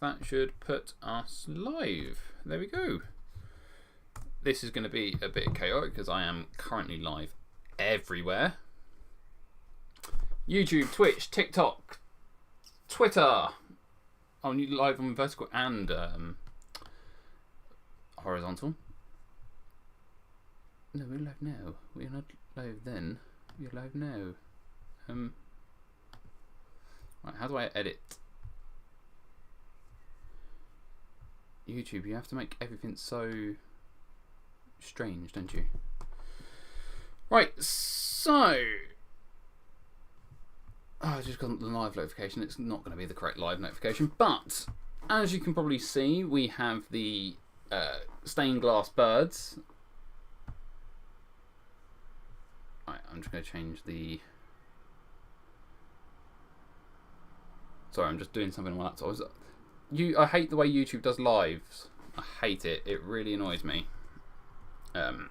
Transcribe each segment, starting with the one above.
that should put us live. There we go. This is going to be a bit chaotic because I am currently live everywhere. YouTube, Twitch, TikTok, Twitter. I'm live on vertical and horizontal. No, we're live now. We're not live then. We're live now. Right, how do I edit? YouTube, you have to make everything so strange, don't you? Right, so I just got the live notification. It's not going to be the correct live notification, but as you can probably see, we have the stained glass birds. Right, I'm just going to change the. Sorry, I'm just doing something on my laptop. I hate the way YouTube does lives. I hate it. It really annoys me. I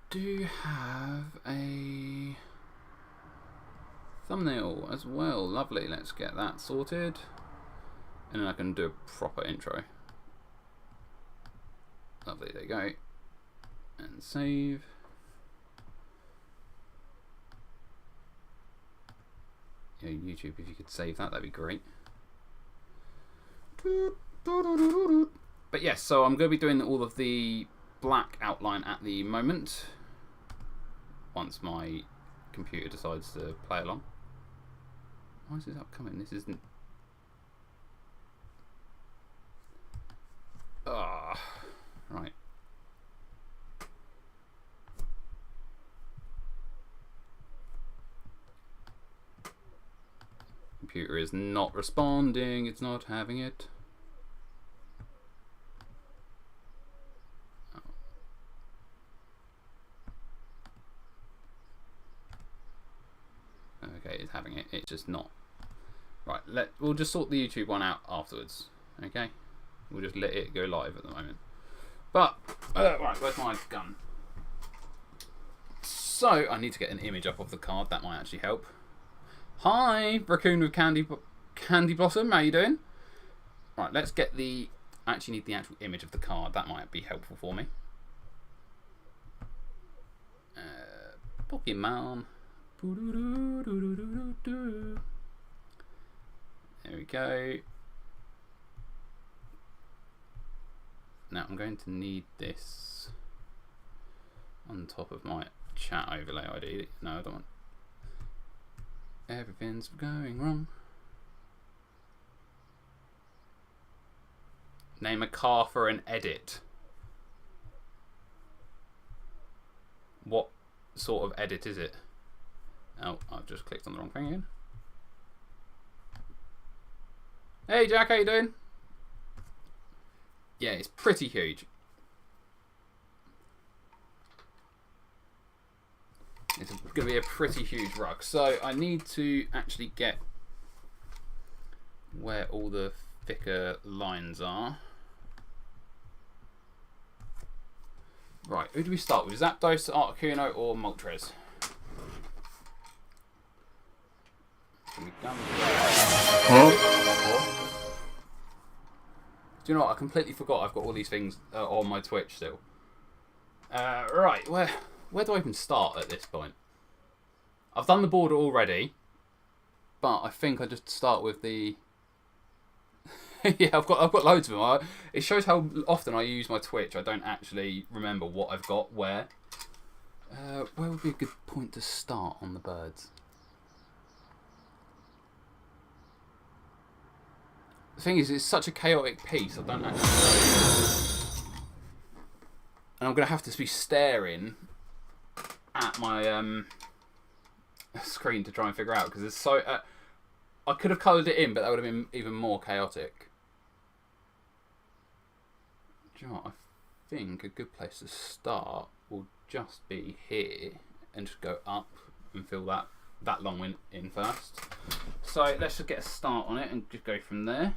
do have a thumbnail as well. Lovely. Let's get that sorted. And then I can do a proper intro. Lovely, there you go. And save. Yeah, YouTube, if you could save that, that'd be great. But yes, so I'm going to be doing all of the black outline at the moment. Once my computer decides to play along. Why is this upcoming? This isn't. Right. Computer is not responding. It's not having it. Oh. Okay, it's having it. It's just not. Right. We'll just sort the YouTube one out afterwards. Okay. We'll just let it go live at the moment. But, right, where's my gun? So, I need to get an image up of the card. That might actually help. Hi, Raccoon with Candy Blossom. How you doing? Right, let's get the... I actually need the actual image of the card. That might be helpful for me. Pokemon. There we go. Now I'm going to need this on top of my chat overlay ID. No, I don't want. Everything's going wrong. Name a car for an edit. What sort of edit is it? Oh, I've just clicked on the wrong thing again. Hey Jack, how you doing? Yeah, it's pretty huge. It's going to be a pretty huge rug. So I need to actually get where all the thicker lines are. Right, who do we start with? Zapdos, Articuno or Moltres? Can we done? Do you know what? I completely forgot I've got all these things on my Twitch still. Right, where do I even start at this point? I've done the border already, but I think I just start with the. Yeah, I've got loads of them. It shows how often I use my Twitch. I don't actually remember what I've got where. Where would be a good point to start on the birds? The thing is, it's such a chaotic piece, I don't actually know. And I'm going to have to be staring at my screen to try and figure out, because it's so... I could have coloured it in, but that would have been even more chaotic. Do you know what? I think a good place to start will just be here, and just go up and fill that long one in first. So let's just get a start on it and just go from there.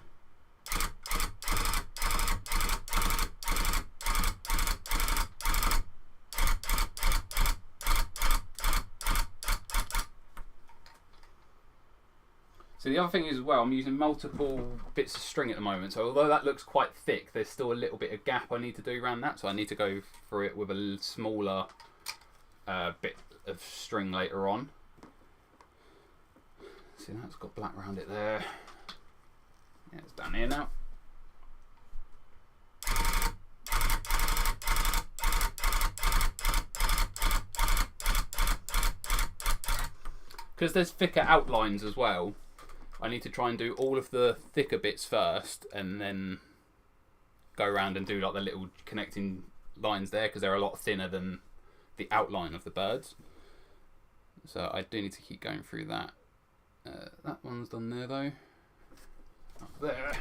So the other thing is as well, I'm using multiple bits of string at the moment. So although that looks quite thick, there's still a little bit of gap I need to do around that. So I need to go through it with a smaller bit of string later on. See, that's got black around it there. Yeah, it's down here now. Because there's thicker outlines as well, I need to try and do all of the thicker bits first and then go around and do like the little connecting lines there, because they're a lot thinner than the outline of the birds. So I do need to keep going through that. That one's done there though. Up there.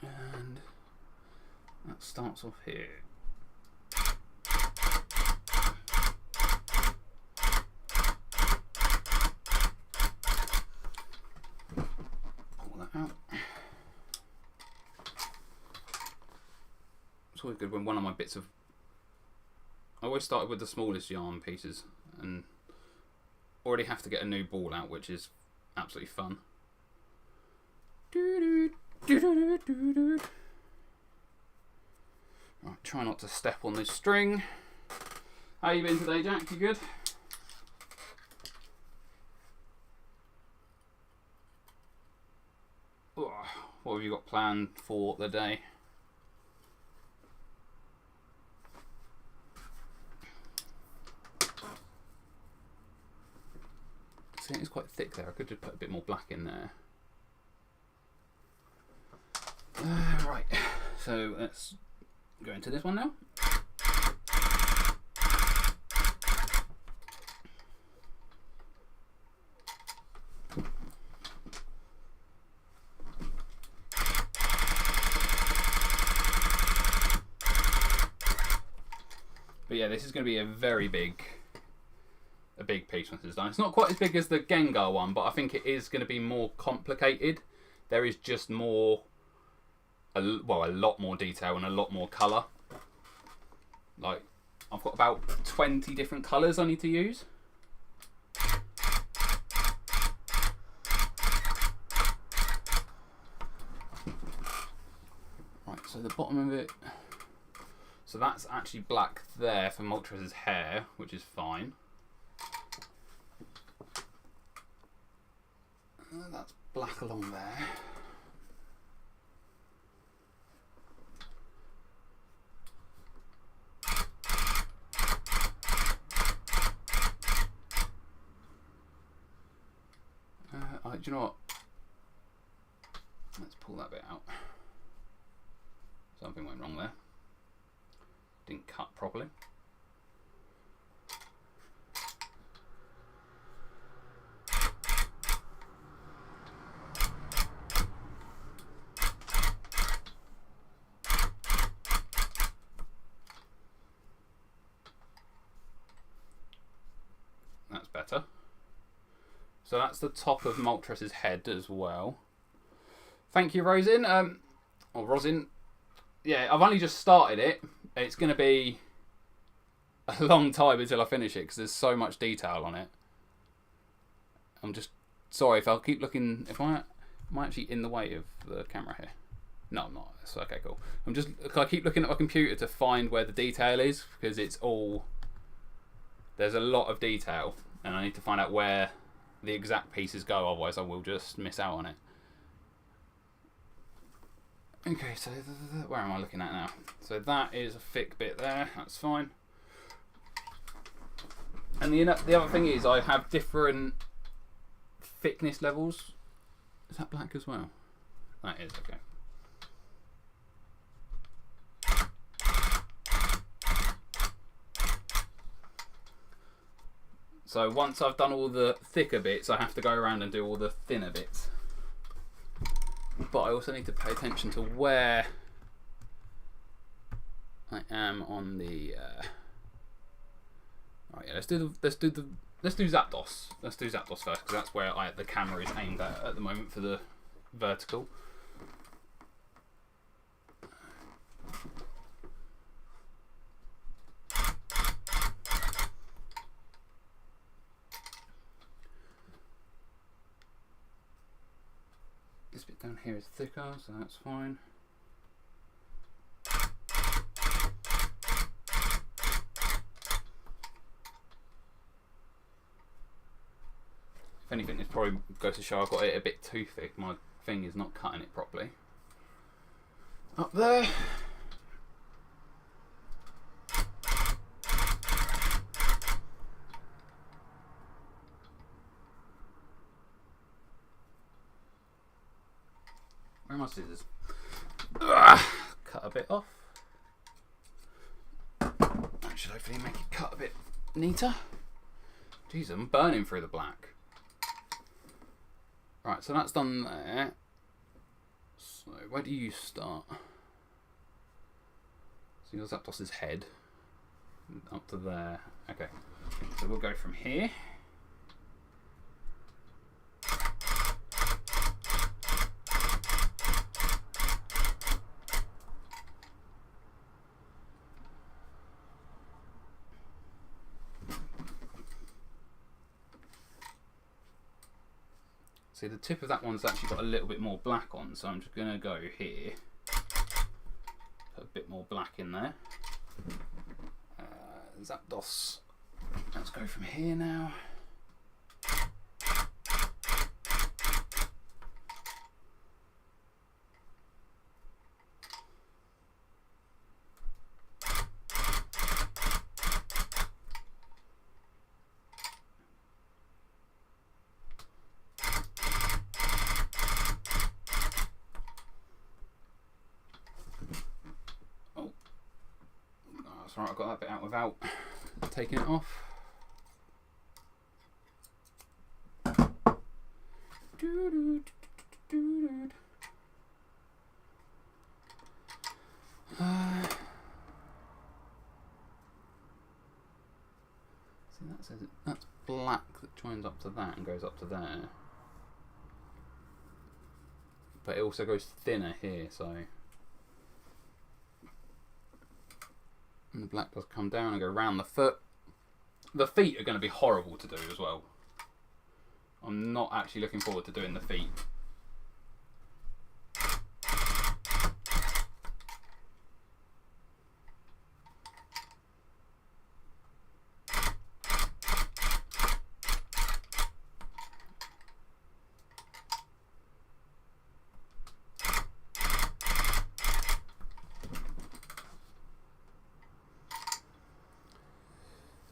And that starts off here. Pull that out. It's always good when one of my bits of... I always started with the smallest yarn pieces and already have to get a new ball out, which is absolutely fun. Right, try not to step on this string. How you been today, Jack? You good? What have you got planned for the day? See, it's quite thick there. I could just put a bit more black in there. Right, so let's go into this one now. But yeah, this is going to be a very big piece once it's done. It's not quite as big as the Gengar one, but I think it is going to be more complicated. There is just more, a lot more detail and a lot more colour. Like, I've got about 20 different colours I need to use. Right, so the bottom of it... So that's actually black there for Moltres' hair, which is fine. That's black along there. Do you know what? Let's pull that bit out. Something went wrong there. Didn't cut properly. That's better. So that's the top of Moltres' head as well. Thank you, Rosin. Or Rosin. Yeah, I've only just started it. It's going to be a long time until I finish it because there's so much detail on it. I'm just sorry if I'll keep looking. If am I actually in the way of the camera here? No, I'm not. It's okay, cool. I keep looking at my computer to find where the detail is because it's all... There's a lot of detail and I need to find out where the exact pieces go, otherwise I will just miss out on it. Okay, so where am I looking at now? So that is a thick bit there, that's fine. And the other thing is I have different thickness levels. Is that black as well? That is, okay. So once I've done all the thicker bits, I have to go around and do all the thinner bits. But I also need to pay attention to where I am on the. Right, yeah, let's do Zapdos. Let's do Zapdos first because that's where the camera is aimed at the moment for the vertical. Down here is thicker, so that's fine. If anything, this probably goes to show I've got it a bit too thick. My thing is not cutting it properly. Up there. Where are my scissors? Ugh, cut a bit off. That should hopefully make it cut a bit neater. Jeez, I'm burning through the black. Right, so that's done there. So where do you start? So you're Zapdos's head. Up to there. Okay. So we'll go from here. See, the tip of that one's actually got a little bit more black on, so I'm just going to go here. Put a bit more black in there. Zapdos. Let's go from here now. Right, I've got that bit out without taking it off. See, that's black that joins up to that and goes up to there. But it also goes thinner here, so... And the black does come down and go round the foot. The feet are going to be horrible to do as well. I'm not actually looking forward to doing the feet.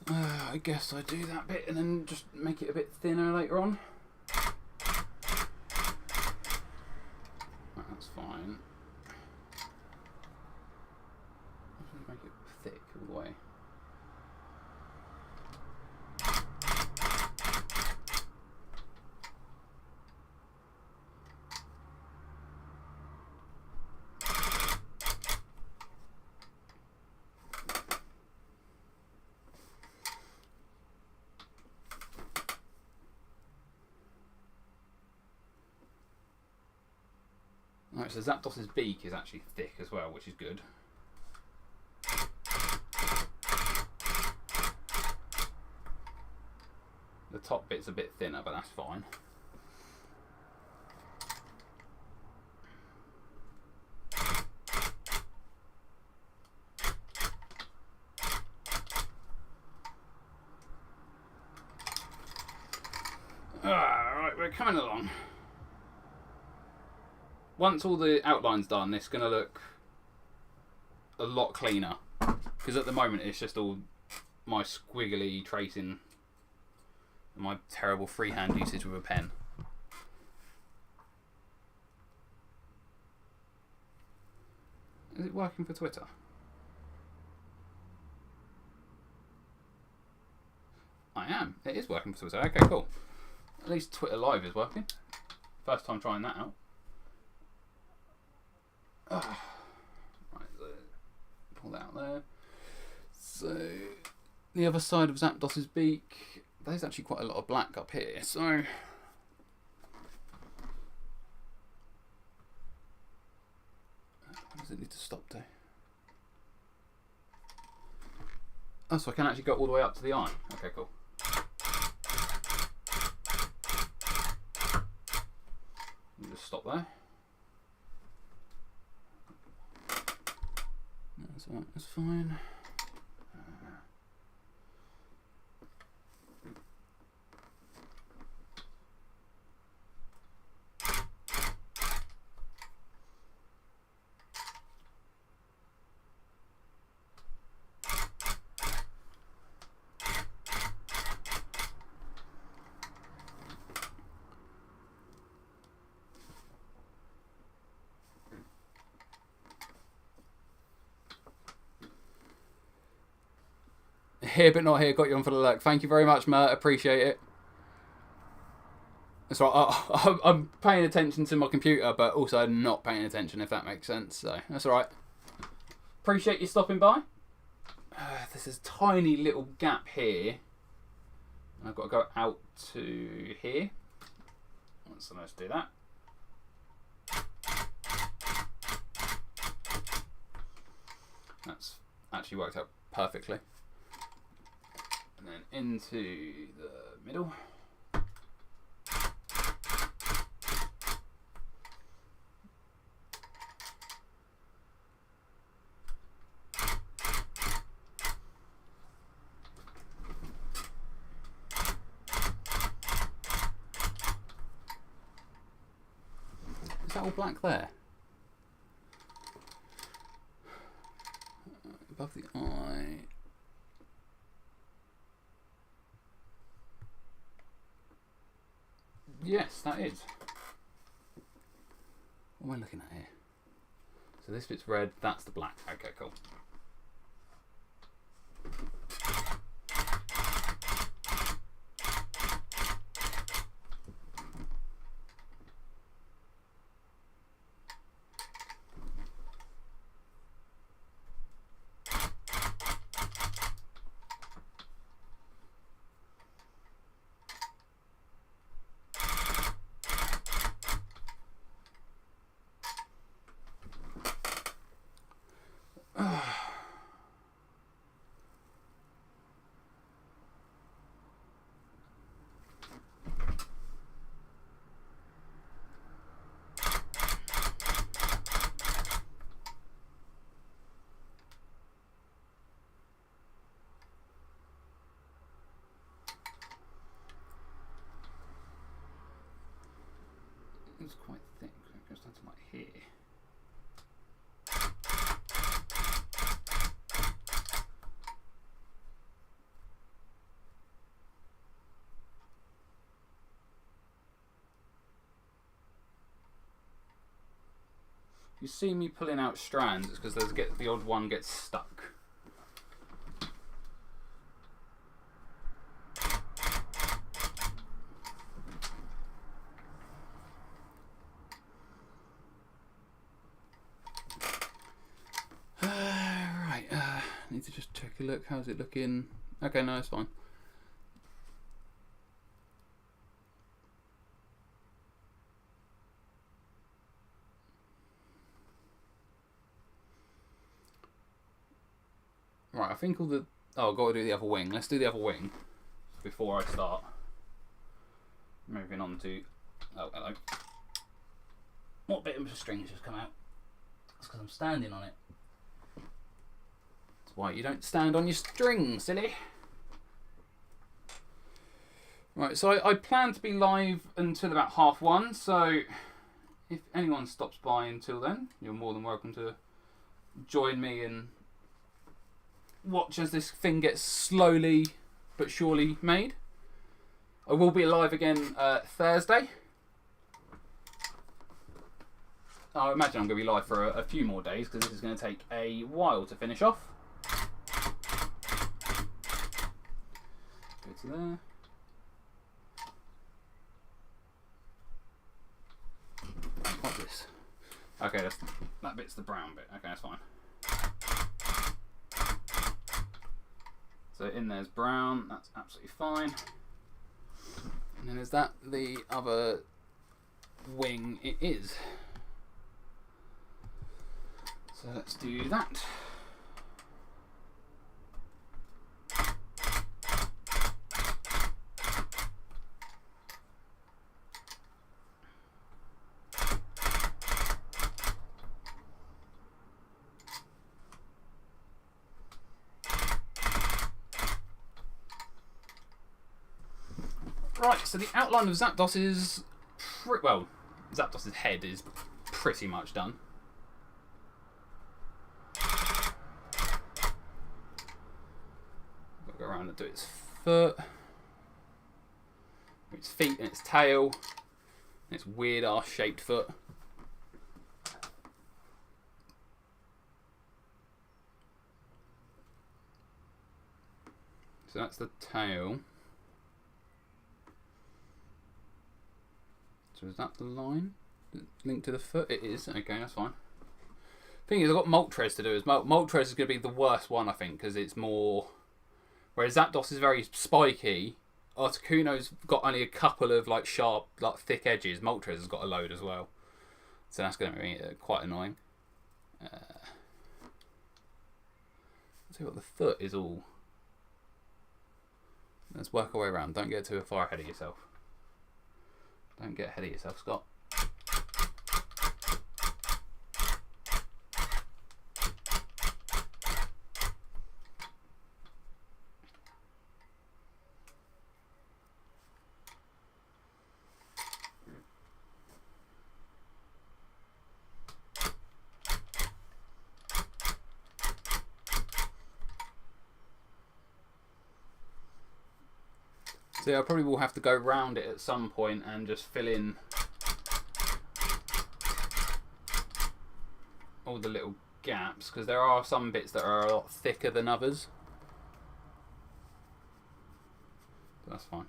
I guess I do that bit and then just make it a bit thinner later on. Right, that's fine. I'm just make it thick all the way. Right, so Zapdos's beak is actually thick as well, which is good. The top bit's a bit thinner, but that's fine. Right, we're coming along. Once all the outline's done, it's going to look a lot cleaner. Because at the moment it's just all my squiggly tracing and my terrible freehand usage with a pen. Is it working for Twitter? I am. It is working for Twitter. Okay, cool. At least Twitter Live is working. First time trying that out. Right, so pull that out there. So the other side of Zapdos's beak, there's actually quite a lot of black up here. So what does it need to stop to? Oh, so I can actually go all the way up to the eye. Okay, cool. You just stop there. That's fine. Here but not here, got you on for the lurk. Thank you very much, Mert. Appreciate it. That's right. I'm paying attention to my computer, but also not paying attention, if that makes sense. So that's all right. Appreciate you stopping by. There's this tiny little gap here. I've got to go out to here. So let's do that. That's actually worked out perfectly. And then into the middle. Is that all black there? Above the eye. Yes, that is. What am I looking at here? So this bit's red, that's the black. Okay, cool. It's quite thick, so it goes down to like here. You see me pulling out strands, it's because the odd one gets stuck. Need to just take a look. How's it looking? Okay, no, it's fine. Right, I think all the... Oh, I've got to do the other wing. Let's do the other wing before I start moving on to... Oh, hello. What bit of string has just come out? That's because I'm standing on it. That's why you don't stand on your string, silly. Right, so I plan to be live until about 1:30, so if anyone stops by until then, you're more than welcome to join me and watch as this thing gets slowly but surely made. I will be live again Thursday. I imagine I'm going to be live for a few more days because this is going to take a while to finish off. Go to there. What's this? Okay, that bit's the brown bit. Okay, that's fine. So in there's brown, that's absolutely fine. And then is that the other wing? It is. So let's do that. Right, so the outline of Zapdos is... well, Zapdos' head is pretty much done. Gotta go around and do its foot, its feet and its tail, and its weird ass shaped foot. So that's the tail. So is that the line linked to the foot? It is. Okay, that's fine. Thing is, I've got Moltres to do. Moltres is going to be the worst one, I think, because it's more... Whereas Zapdos is very spiky, Articuno's got only a couple of like sharp, like thick edges. Moltres has got a load as well. So that's going to be quite annoying. I'll tell you what, the foot is all... Let's work our way around. Don't get too far ahead of yourself. Don't get ahead of yourself, Scott. So yeah, I probably will have to go round it at some point and just fill in all the little gaps, because there are some bits that are a lot thicker than others. But that's fine.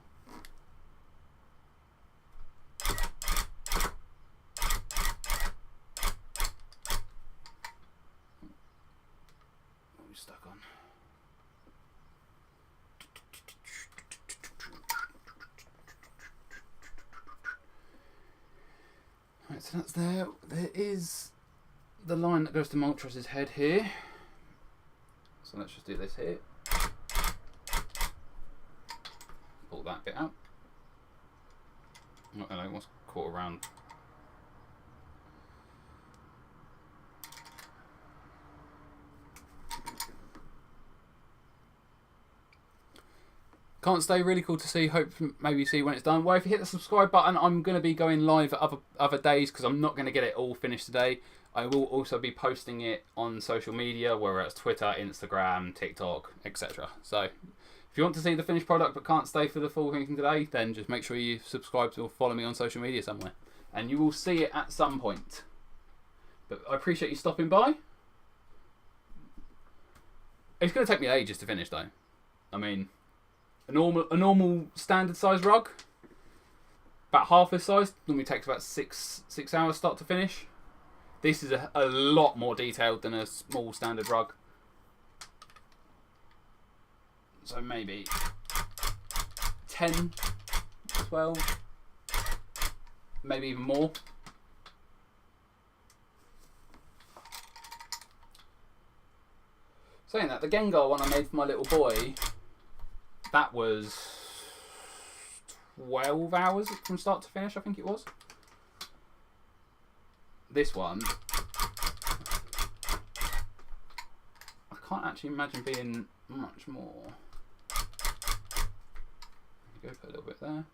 What are we stuck on? Right, so that's there. There is the line that goes to Moltres' head here. So let's just do this here. Pull that bit out. I don't know what's caught around. Can't stay. Really cool to see. Hope maybe see when it's done. Well, if you hit the subscribe button, I'm going to be going live at other days because I'm not going to get it all finished today. I will also be posting it on social media, whether it's Twitter, Instagram, TikTok, etc. So if you want to see the finished product but can't stay for the full thing today, then just make sure you subscribe to or follow me on social media somewhere, and you will see it at some point. But I appreciate you stopping by. It's going to take me ages to finish though. I mean, a normal standard size rug, about half this size, normally takes about six hours start to finish. This is a lot more detailed than a small standard rug. So maybe 10, 12, maybe even more. Saying that, the Gengar one I made for my little boy, that was 12 hours from start to finish, I think it was. This one, I can't actually imagine being much more. Go for a little bit there.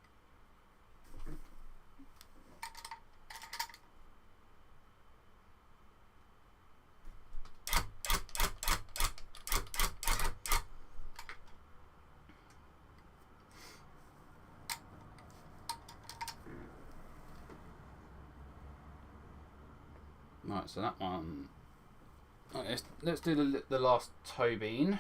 Right, so that one. Right, let's do the last toe bean.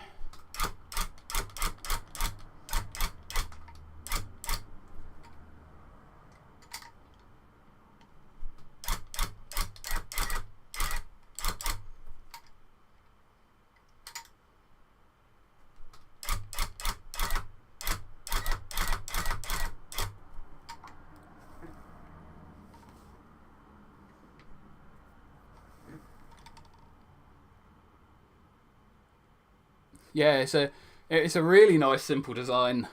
Yeah, it's a really nice simple design.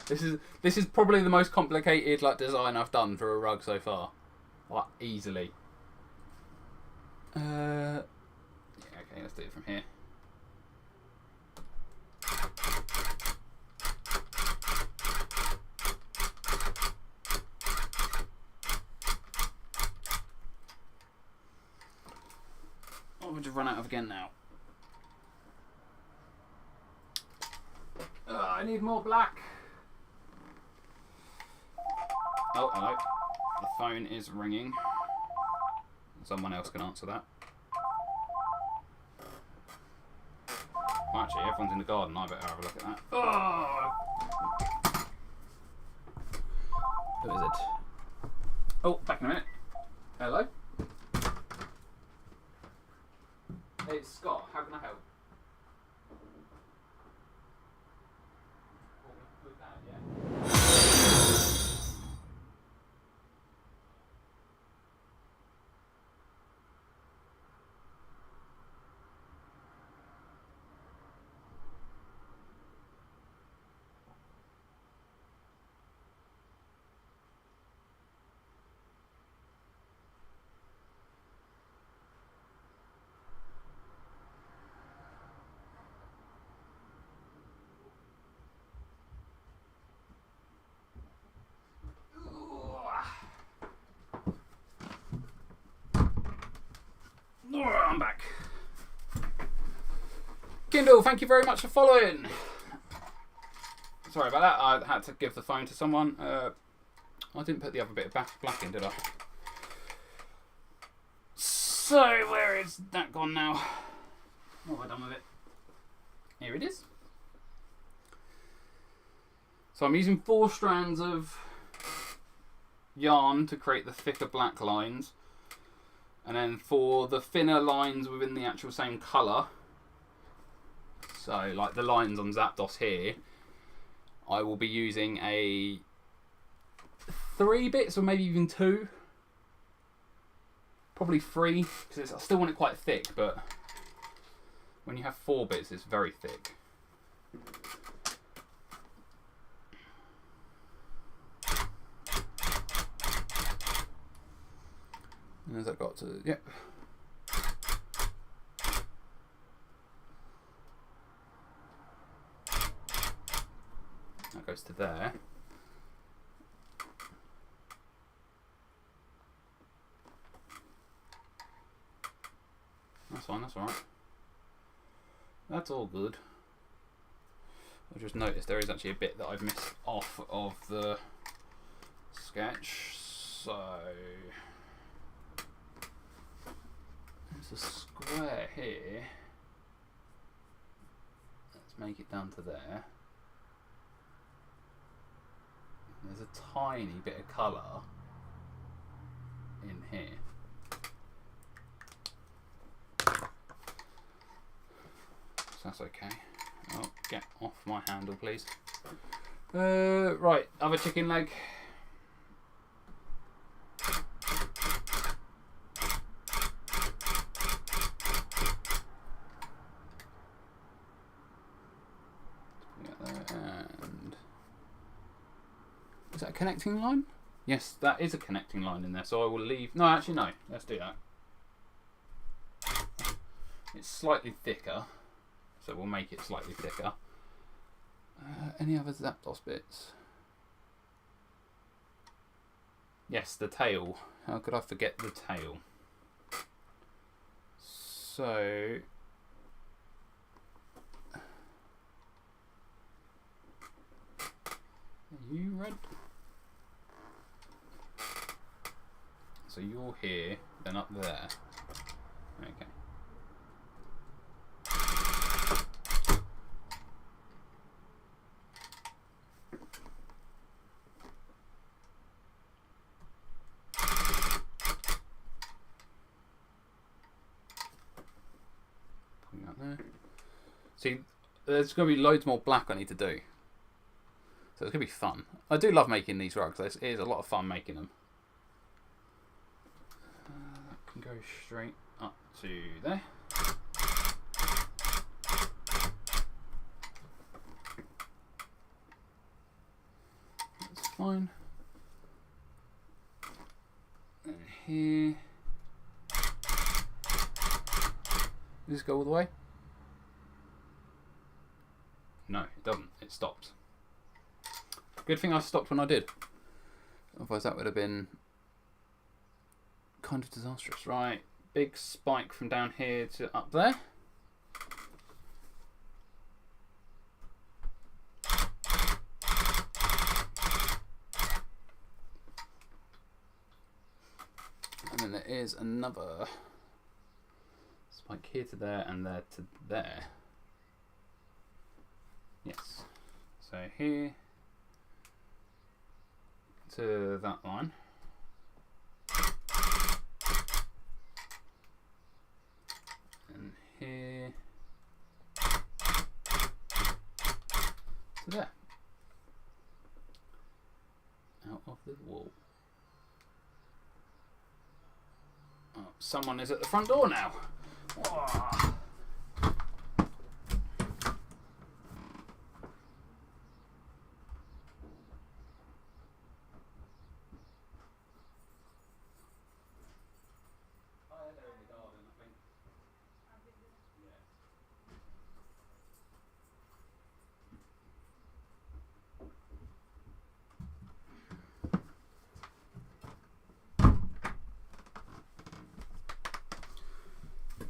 This is probably the most complicated like design I've done for a rug so far, like easily. Yeah, okay, let's do it from here. have run out of again now. I need more black. Oh, hello. The phone is ringing. Someone else can answer that. Well, actually, everyone's in the garden. I better have a look at that. Oh! Who is it? Oh, back in a minute. Hello? Hey, it's Scott. How can I help? With that, yeah. I'm back. Kindle, thank you very much for following. Sorry about that. I had to give the phone to someone. I didn't put the other bit of black in, did I? So, where is that gone now? What have I done with it? Here it is. So I'm using 4 strands of yarn to create the thicker black lines. And then for the thinner lines within the actual same colour, so like the lines on Zapdos here, I will be using a 3 bits or maybe even 2. Probably 3, because I still want it quite thick, but when you have 4 bits it's very thick. And as I got to, yep. That goes to there. That's fine, that's alright. That's all good. I just noticed there is actually a bit that I've missed off of the sketch, so there's a square here. Let's make it down to there. There's a tiny bit of colour in here. So that's okay. Oh, get off my handle, please. Right, other chicken leg. And is that a connecting line? Yes, that is a connecting line in there. So I will leave. No, actually, no. Let's do that. It's slightly thicker. So we'll make it slightly thicker. Any other Zapdos bits? Yes, the tail. How could I forget the tail? So are you red? So you're here, then up there. Okay. See, there's going to be loads more black I need to do. So it's going to be fun. I do love making these rugs. It is a lot of fun making them. That can go straight up to there. That's fine. And here. Does this go all the way? No, it doesn't. It stops. Good thing I stopped when I did. Otherwise that would have been kind of disastrous. Right, big spike from down here to up there. And then there is another spike here to there and there to there. Yes. So here to that line. And here to there. Out of the wall. Oh, someone is at the front door now. Oh.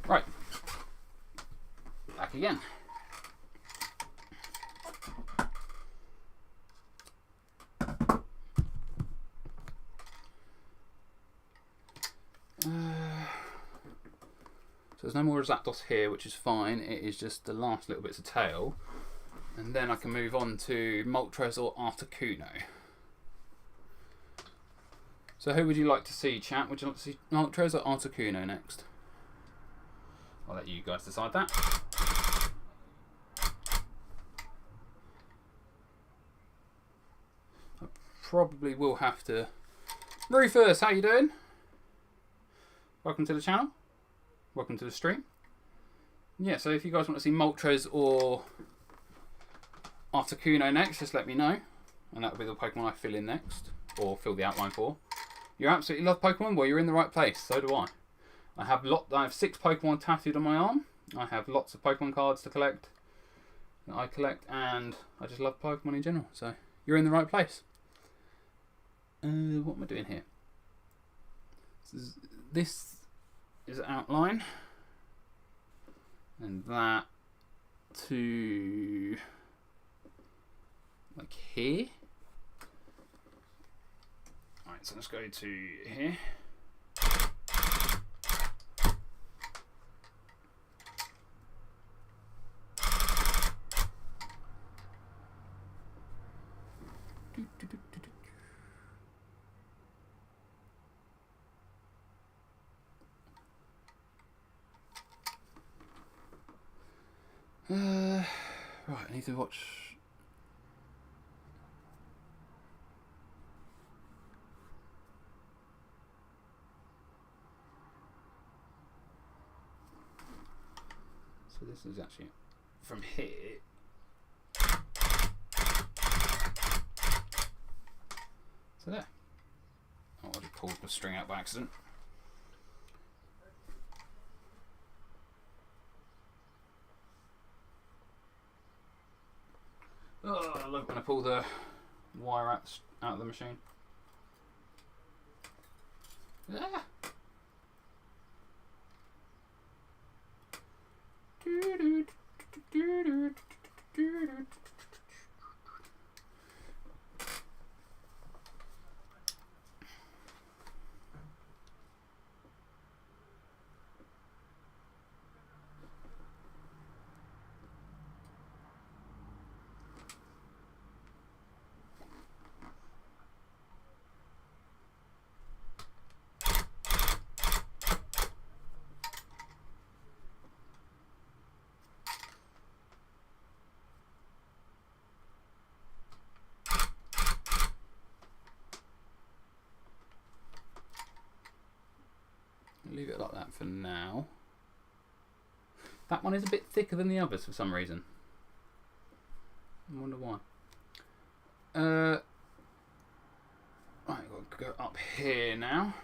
Right, back again. So there's no more Zapdos here, which is fine. It is just the last little bits of tail. And then I can move on to Moltres or Articuno. So who would you like to see, chat? Would you like to see Moltres or Articuno next? I'll let you guys decide that. I probably will have to... Rufus, how you doing? Welcome to the channel. Welcome to the stream. Yeah, so if you guys want to see Moltres or Articuno next, just let me know. And that'll be the Pokemon I fill in next. Or fill the outline for. You absolutely love Pokemon? Well, you're in the right place. So do I. I have 6 Pokemon tattooed on my arm. I have lots of Pokemon cards to collect that I collect, and I just love Pokemon in general. So you're in the right place. What am I doing here? This is outline, and that to like here. Right, so let's go to here. Right, I need to watch. So this is actually from here. So there. Oh, I just pulled the string out by accident. Oh, look when I pull the wire out of the machine. Ah. Leave it like that for now. That one is a bit thicker than the others for some reason. I wonder why. Right, I've got to go up here now.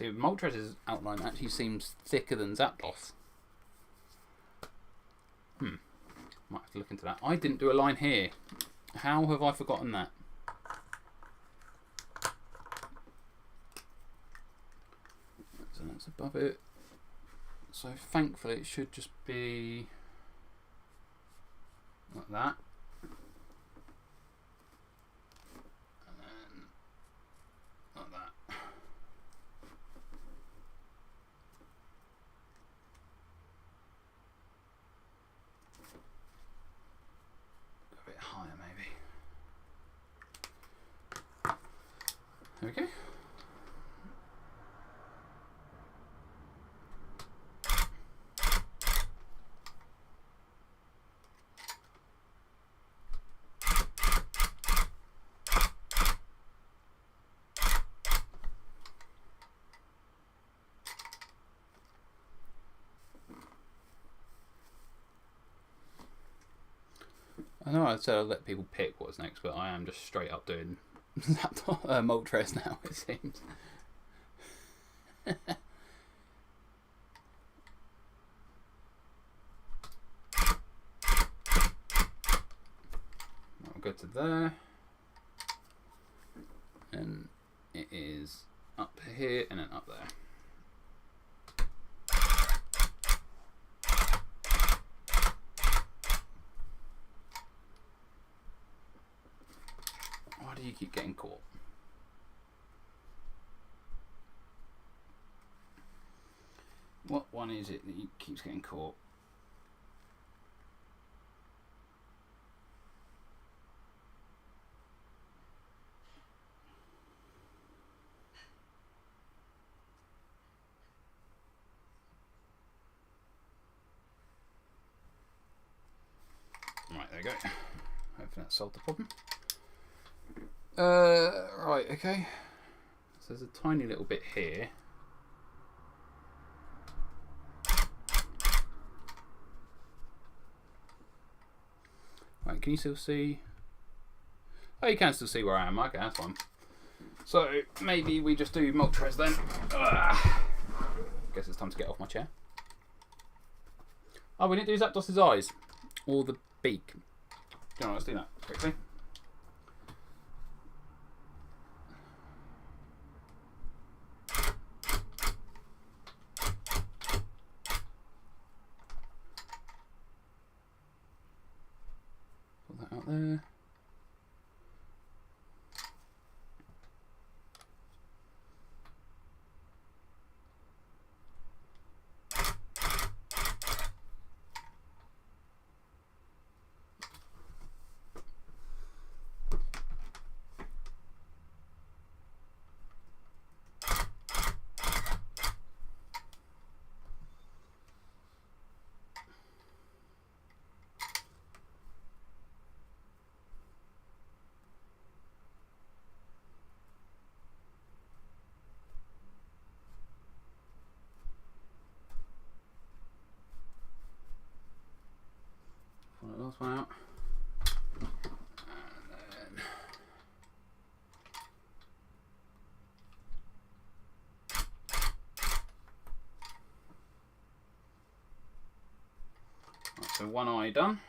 See, Moltres' outline actually seems thicker than Zapdos. Might have to look into that. I didn't do a line here. How have I forgotten that? So that's above it. So thankfully it should just be like that. And then like that. A bit higher maybe. There we go. I know I said I'd let people pick what's next, but I am just straight up doing Moltres now, it seems. I'll go to there. And it is up here and then up there. Why do you keep getting caught? What one is it that keeps getting caught? Right, there we go. Hopefully that solved the problem. Right, okay. So there's a tiny little bit here. Right, can you still see? Oh, you can still see where I am. Okay, that's fine. So maybe we just do Moltres then. Guess it's time to get off my chair. Oh, we didn't do Zapdos's eyes or the beak. You know, let's do that quickly. Put that out there. Pull that last one out. And then right, so one eye done.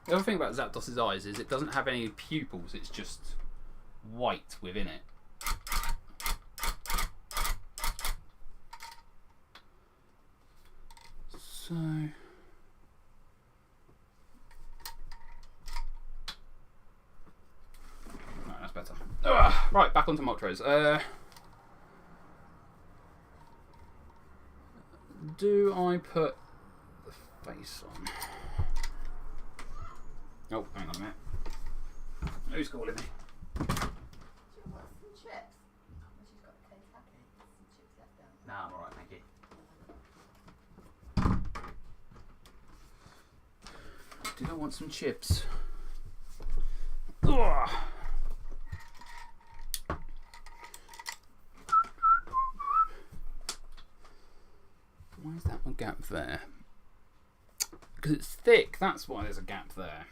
The other thing about Zapdos's eyes is it doesn't have any pupils, it's just white within it. So... Right, that's better. Right, back onto Moltres. Do I put the face on? Oh, hang on a minute. Who's calling me? Do you want some chips? She's got the cake packet. Some chips left down. Nah, I'm alright, thank you. Did I want some chips? Ugh. gap there? Because it's thick, that's why there's a gap there.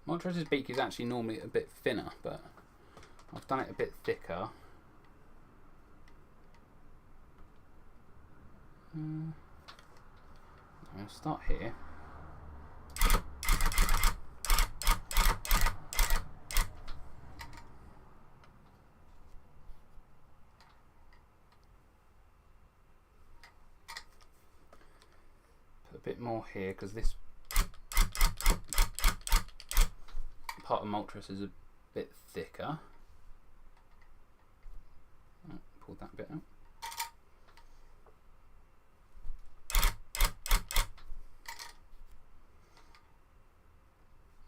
Moltres' beak is actually normally a bit thinner, but I've done it a bit thicker. I'll start here. Put a bit more here because this part of Moltres is a bit thicker. Pull that bit out.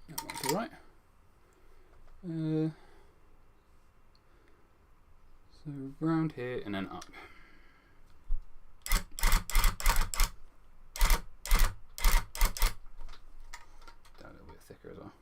That's all right. So round here and then up. That a little bit thicker as well.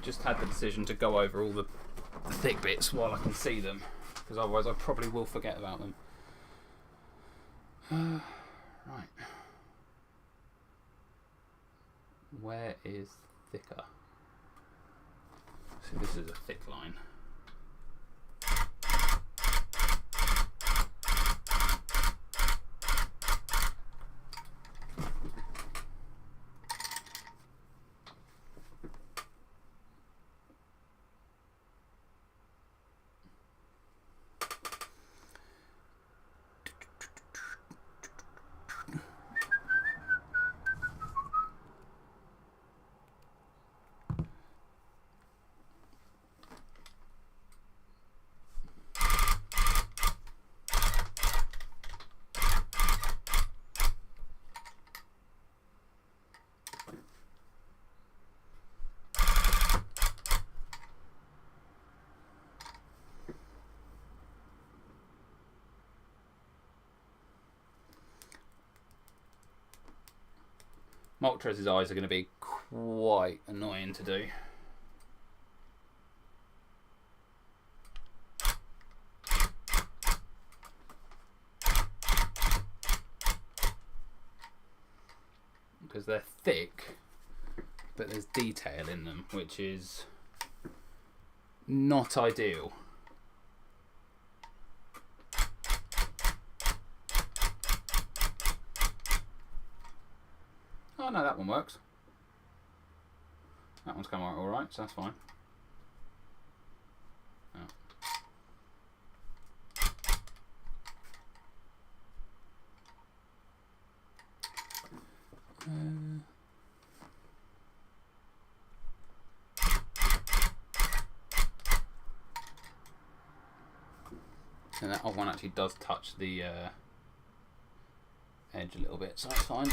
Just had the decision to go over all the thick bits while I can see them, because otherwise I probably will forget about them. Right. Where is thicker? So this is a thick line. Moltres' eyes are going to be quite annoying to do. Because they're thick, but there's detail in them, which is not ideal. Oh no, that one works. That one's come out all right, so that's fine. Oh. And that other one actually does touch the edge a little bit, so it's fine.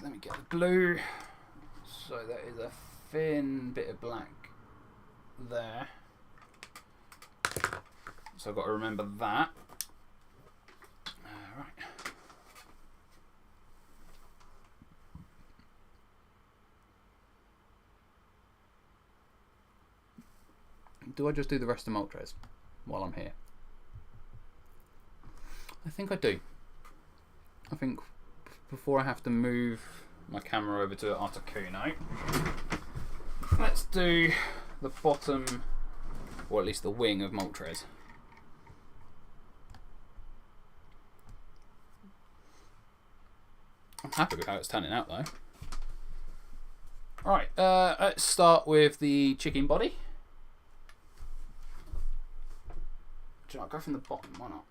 Let me get the glue. So there is a thin bit of black there. So I've got to remember that. Right. Do I just do the rest of Moltres while I'm here? I think I do. I think before I have to move my camera over to Articuno, let's do the bottom, or at least the wing of Moltres. I'm happy with how it's turning out though. Right, let's start with the chicken body. Do you know, I'll go from the bottom, why not?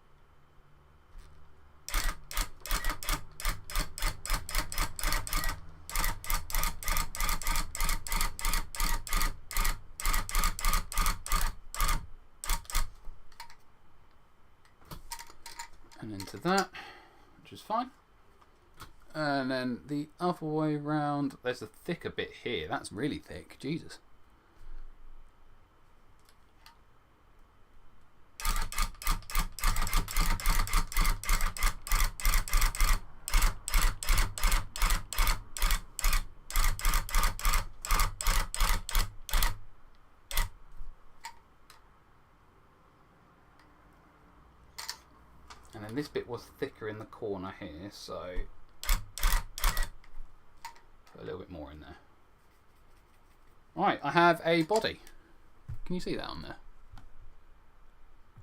And into that, which is fine. And then the other way round, there's a thicker bit here. That's really thick, Jesus. And then this bit was thicker in the corner here, so put a little bit more in there. Right, I have a body. Can you see that on there?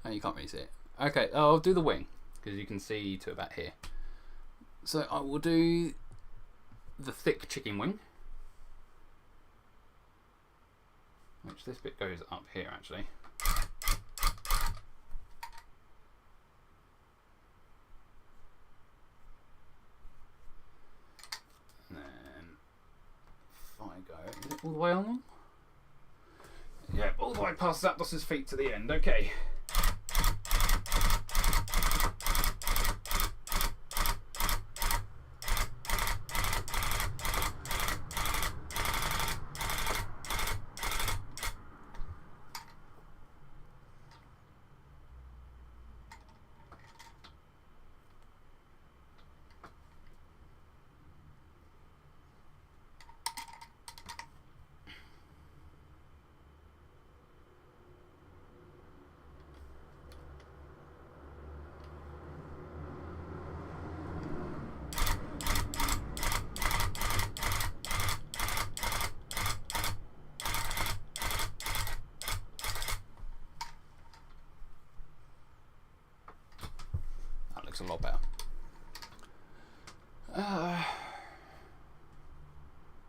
Oh, you can't really see it. Okay, I'll do the wing, because you can see to about here. So I will do the thick chicken wing, which this bit goes up here actually. Is it all the way along? Yeah, all the way past Zapdos's feet to the end. Okay. Looks a lot better.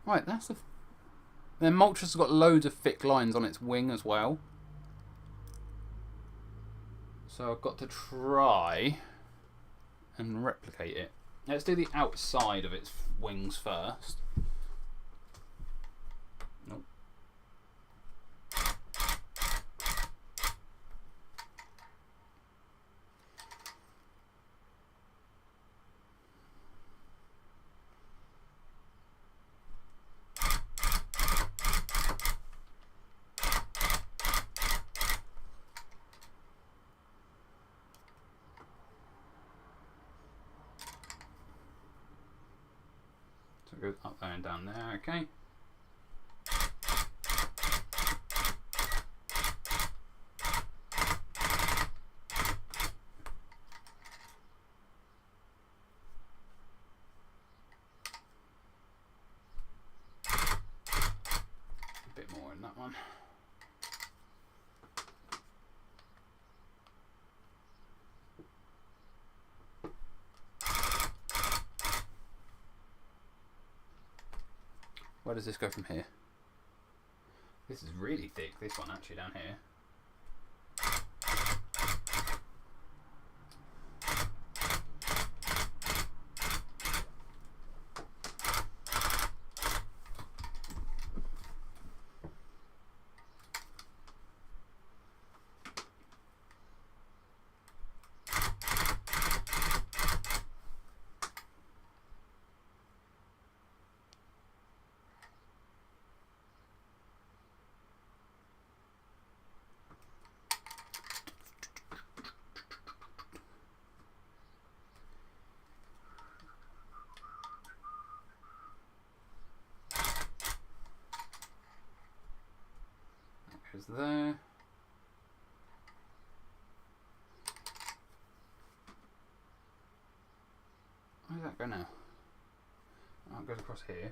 Right, that's the. Then Moltres has got loads of thick lines on its wing as well. So I've got to try and replicate it. Let's do the outside of its wings first. Nope. So it goes up there and down there, okay. A bit more in that one. Where does this go from here? This is really thick, this one actually down here. goes there. Where does that go now? Oh, it goes across here.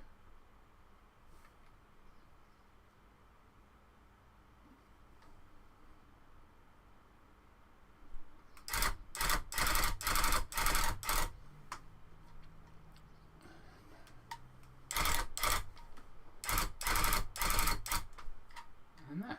And there.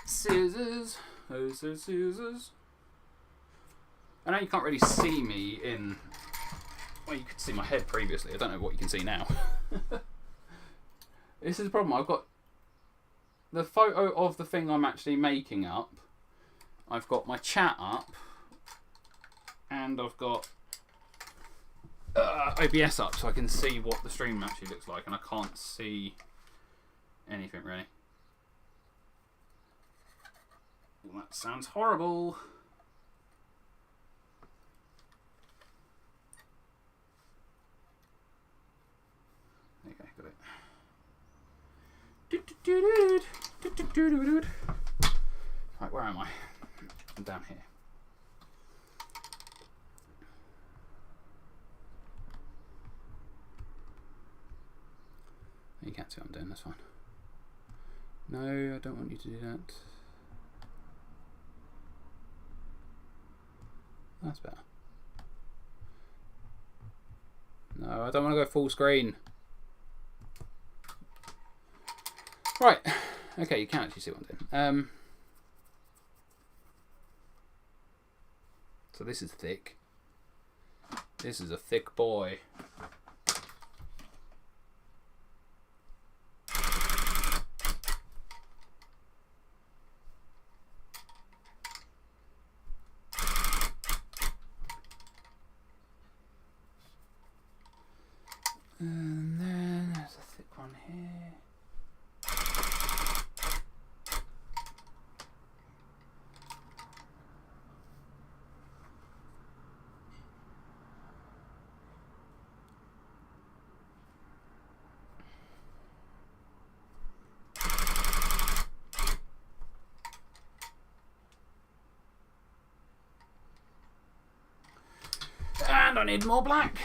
Scissors, oh so scissors. I know you can't really see me in. Well, you could see my head previously. I don't know what you can see now. This is the problem. I've got the photo of the thing I'm actually making up. I've got my chat up, and I've got OBS up, so I can see what the stream actually looks like, and I can't see anything really. Well, that sounds horrible. Okay, got it. Right, where am I? I'm down here. You can't see what I'm doing, that's fine. No, I don't want you to do that. That's better. No, I don't want to go full screen. Right. Okay, you can actually see what I'm doing. So this is thick. This is a thick boy. And then there's a thick one here. And I need more black.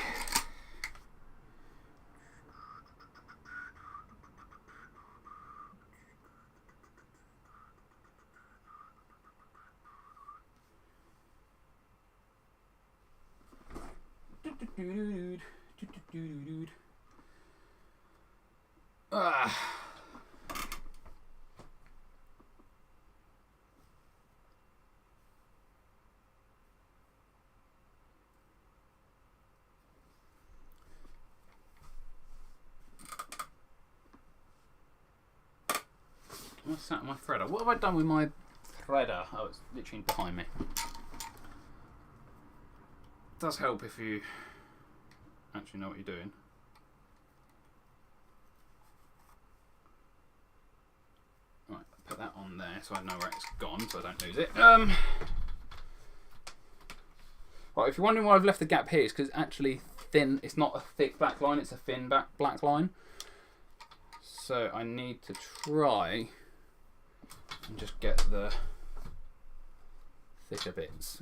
What's that on my threader? What have I done with my threader? Oh, it's literally behind me. It does help if you actually know what you're doing. Right, put that on there so I know where it's gone so I don't lose it. Right, if you're wondering why I've left the gap here, it's because it's actually thin. It's not a thick black line, it's a thin black line. So I need to try and just get the thicker bits.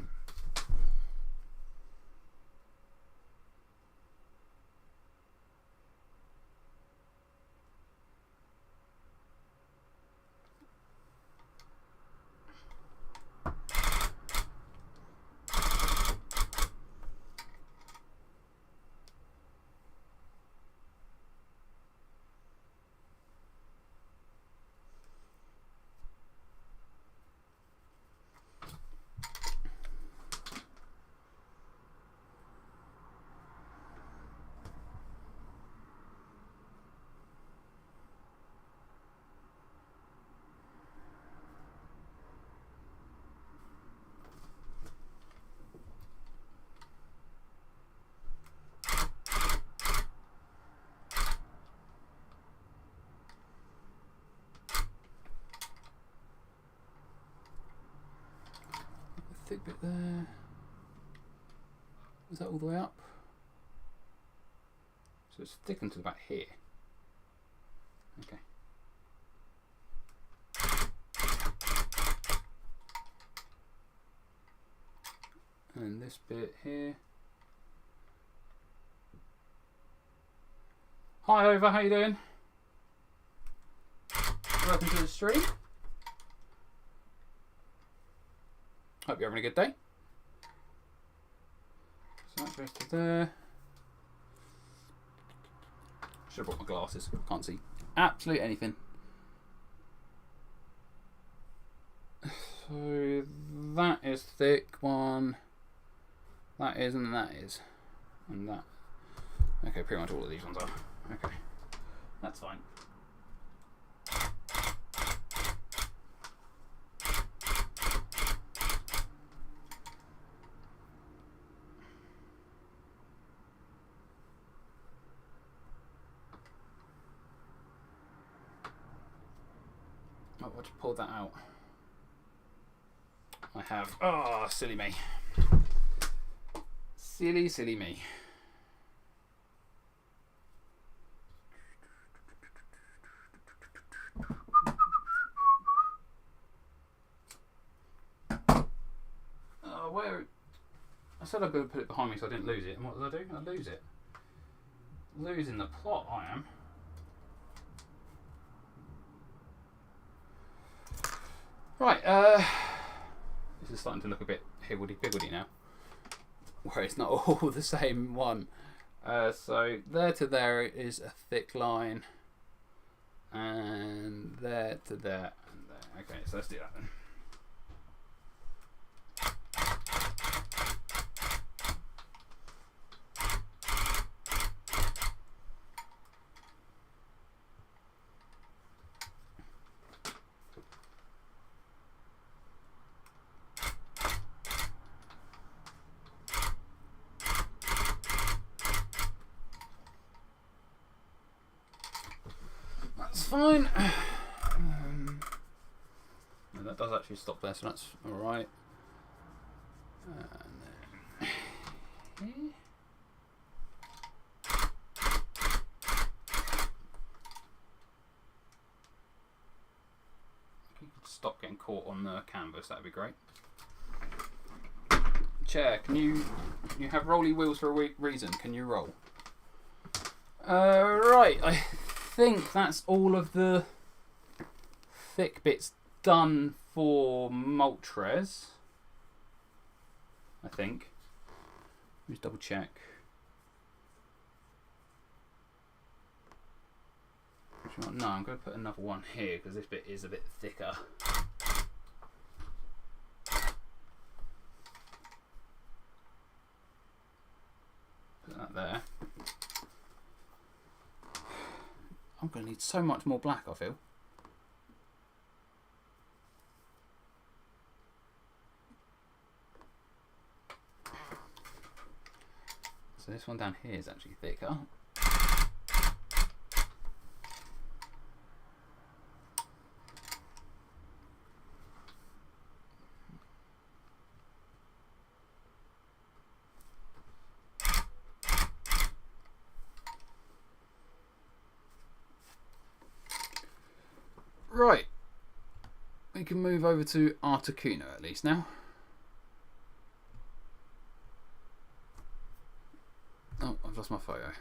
bit there. Is that all the way up? So it's thickened to about here. Okay. And this bit here. Hi Over, how you doing? Welcome to the stream. Hope you're having a good day. So that goes to there. Should have brought my glasses. Can't see absolutely anything. So that is thick one. That is, and that is, and that. Okay, pretty much all of these ones are. Okay, that's fine. Oh, I just pulled that out. I have. Oh, silly me. Silly, silly me. Where? I said I'm going to put it behind me so I didn't lose it. And what did I do? I lose it. Losing the plot, I am. Right, this is starting to look a bit higgledy-piggledy now. Where it's not all the same one. So there to there is a thick line. And there to there and there. Okay, so let's do that then. Fine. No, that does actually stop there, so that's alright. And then here. If you could stop getting caught on the canvas, that'd be great. Chair, can you have rolly wheels for a reason? Can you roll? Right, I think that's all of the thick bits done for Moltres. I think. Just double check. No, I'm going to put another one here because this bit is a bit thicker. Put that there. I'm going to need so much more black, I feel. So this one down here is actually thicker. Right, we can move over to Articuno at least now. Oh, I've lost my photo.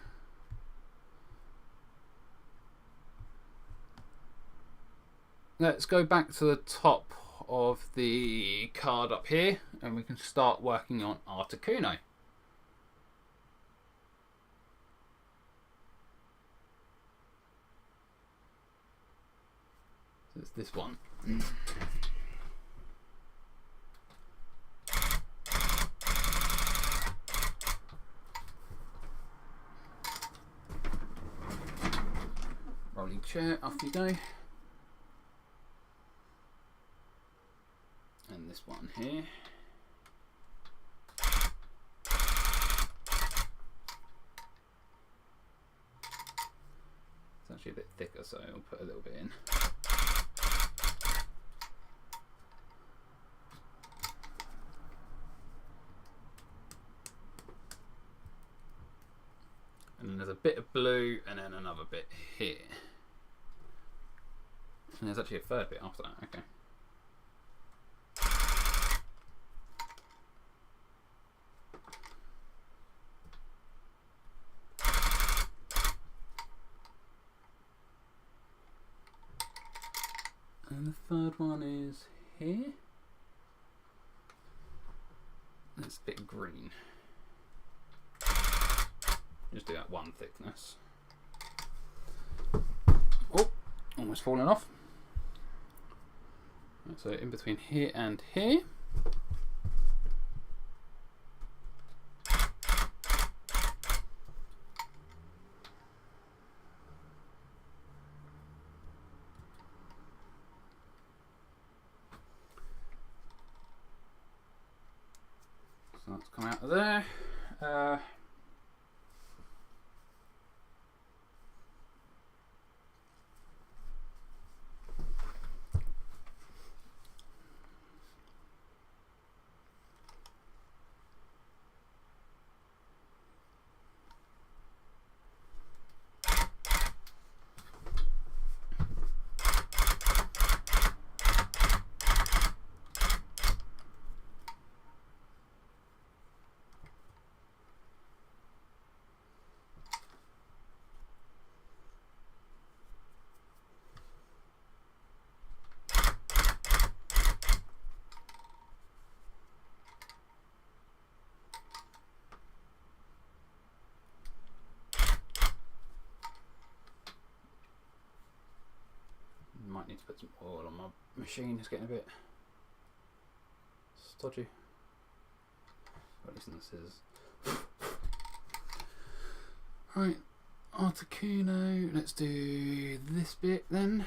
Let's go back to the top of the card up here and we can start working on Articuno. It's this one. Rolling chair, off you go. And this one here. It's actually a bit thicker, so I'll put a little bit in. bit of blue and then another bit here. And there's actually a third bit after that, okay. And the third one is here. It's a bit green. Just do that one thickness. Oh, almost fallen off. Right, so in between here and here. So that's come out of there. Might need to put some oil on my machine, it's getting a bit stodgy. Or at least in the scissors. Right, Articuno, let's do this bit then.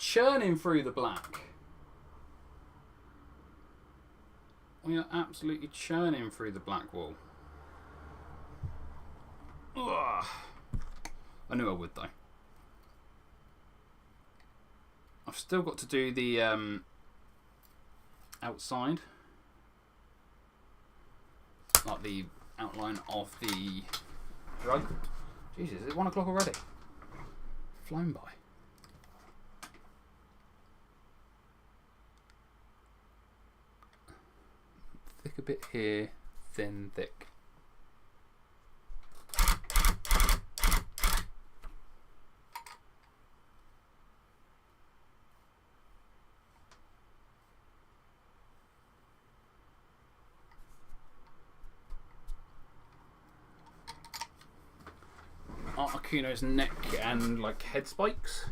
Churning through the black. We are absolutely churning through the black wall. Ugh. I knew I would though. I've still got to do the outside, like the outline of the rug. Jesus, is it 1 o'clock already? Flown by. Thick a bit here, thin, thick. Articuno's neck and like head spikes.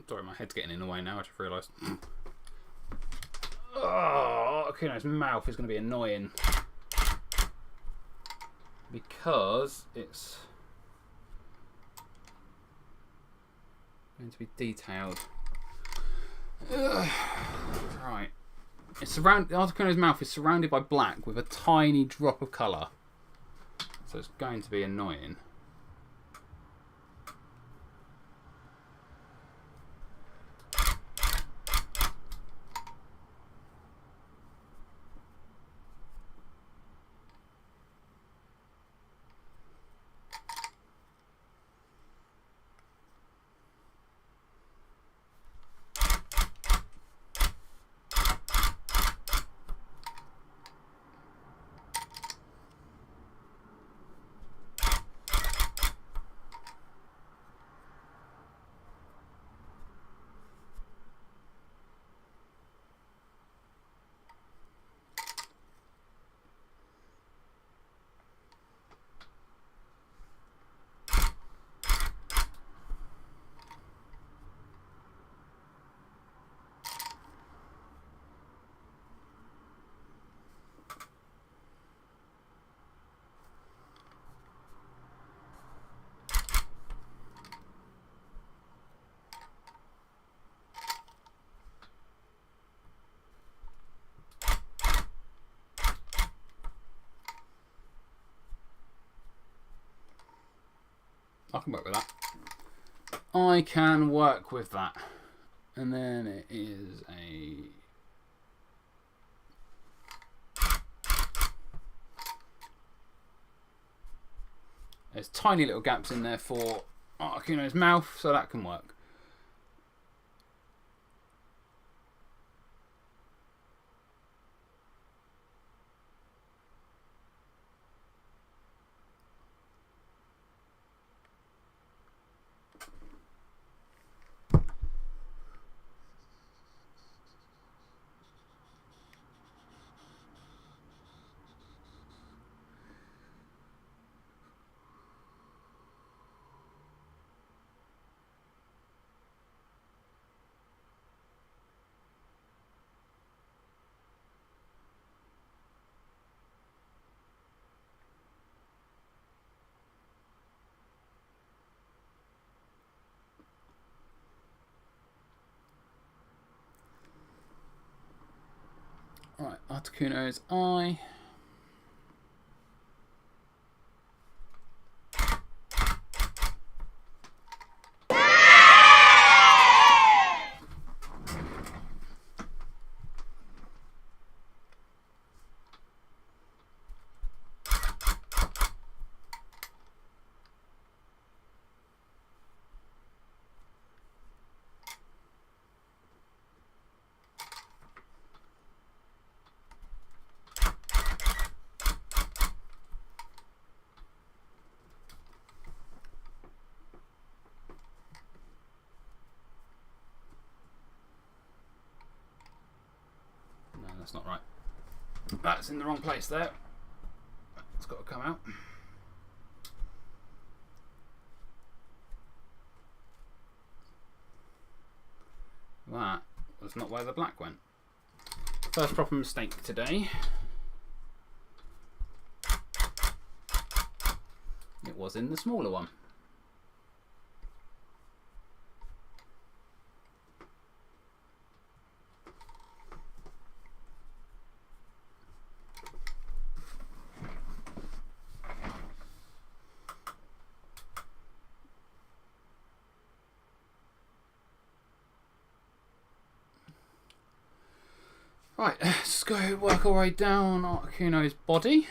Sorry, my head's getting in the way now, I just realised. Oh, Articuno's mouth is going to be annoying. Because it's going to be detailed. Right. Articuno's mouth is surrounded by black with a tiny drop of colour. So it's going to be annoying. I can work with that. I can work with that. And then it is a... There's tiny little gaps in there for Articuno's mouth, so that can work. Right, Articuno's eye. That's not right. That's in the wrong place there. It's got to come out. That was not where the black went. First proper mistake today. It was in the smaller one. Right, let's go work our way down Articuno's body.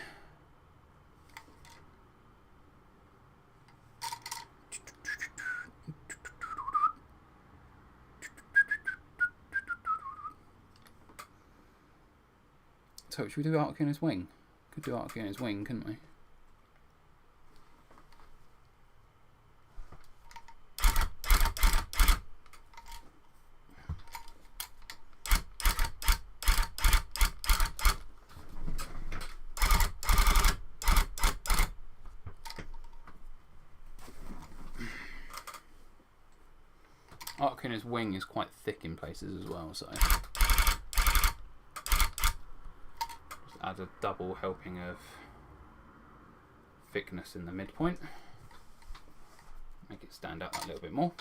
So, should we do Articuno's wing? Could do Articuno's wing, couldn't we? Articuno's wing is quite thick in places as well, so just add a double helping of thickness in the midpoint. Make it stand out that little bit more.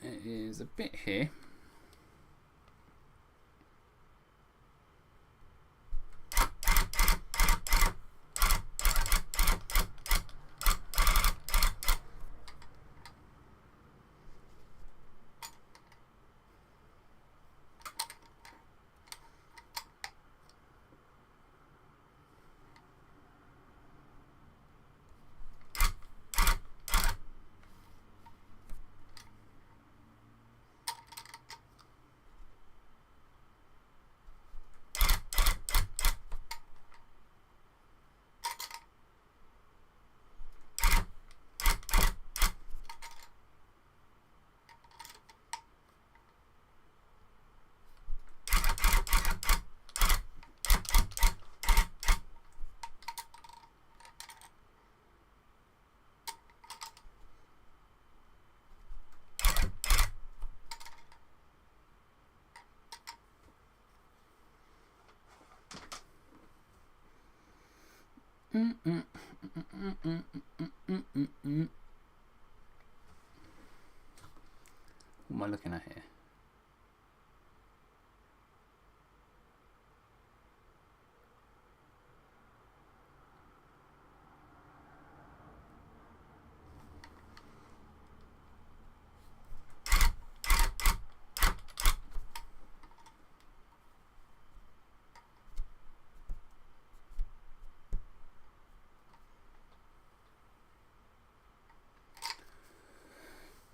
It is a bit here. What am I looking at here?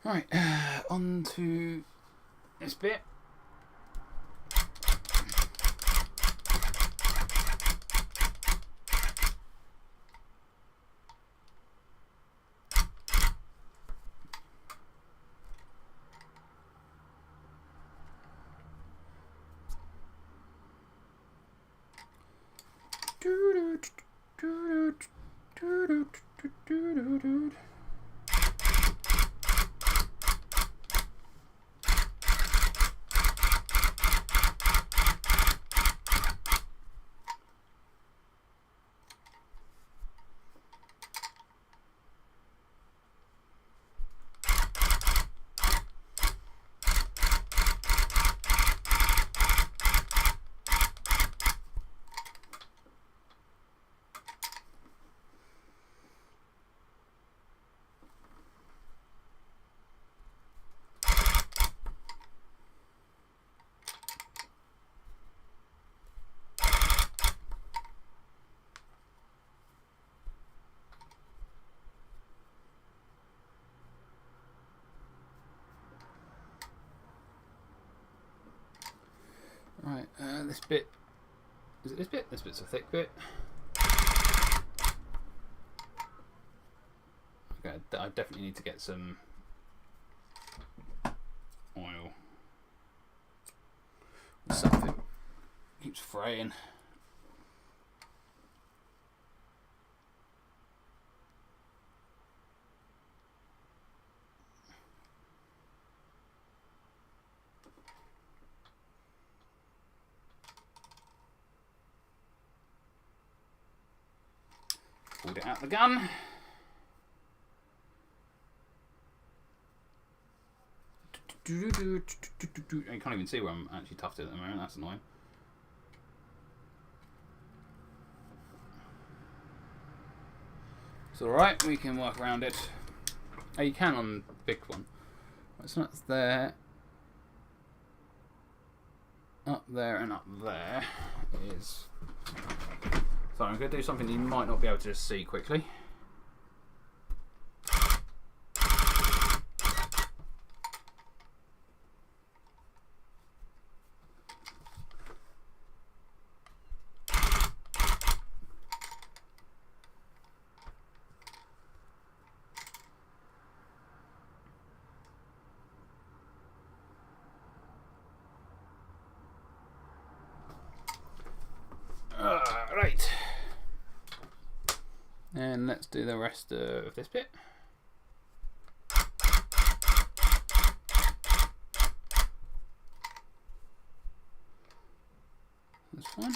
Right, on to this bit. Right, this bit, is it this bit? This bit's a thick bit. Okay, I definitely need to get some oil. Something keeps fraying. Pulled it out the gun. You can't even see where I'm actually tufted at the moment, that's annoying. It's alright, we can work around it. Oh, you can on the big one. So that's there. Up there and up there is... So I'm going to do something you might not be able to just see quickly. And let's do the rest of this bit. That's fine.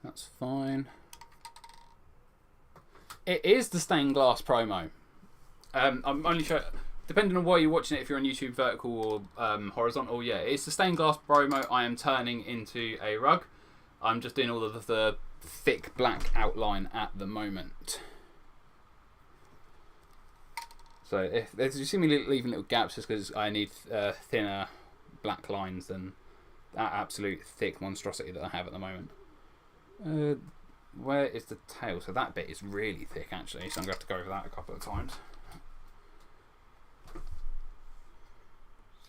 That's fine. It is the stained glass promo. I'm only showing, depending on where you're watching it, if you're on YouTube vertical or horizontal, yeah, it's the stained glass promo I am turning into a rug. I'm just doing all of the thick black outline at the moment. So if you see me leaving little gaps, just because I need thinner black lines than that absolute thick monstrosity that I have at the moment. Where is the tail? So that bit is really thick actually, so I'm going to have to go over that a couple of times.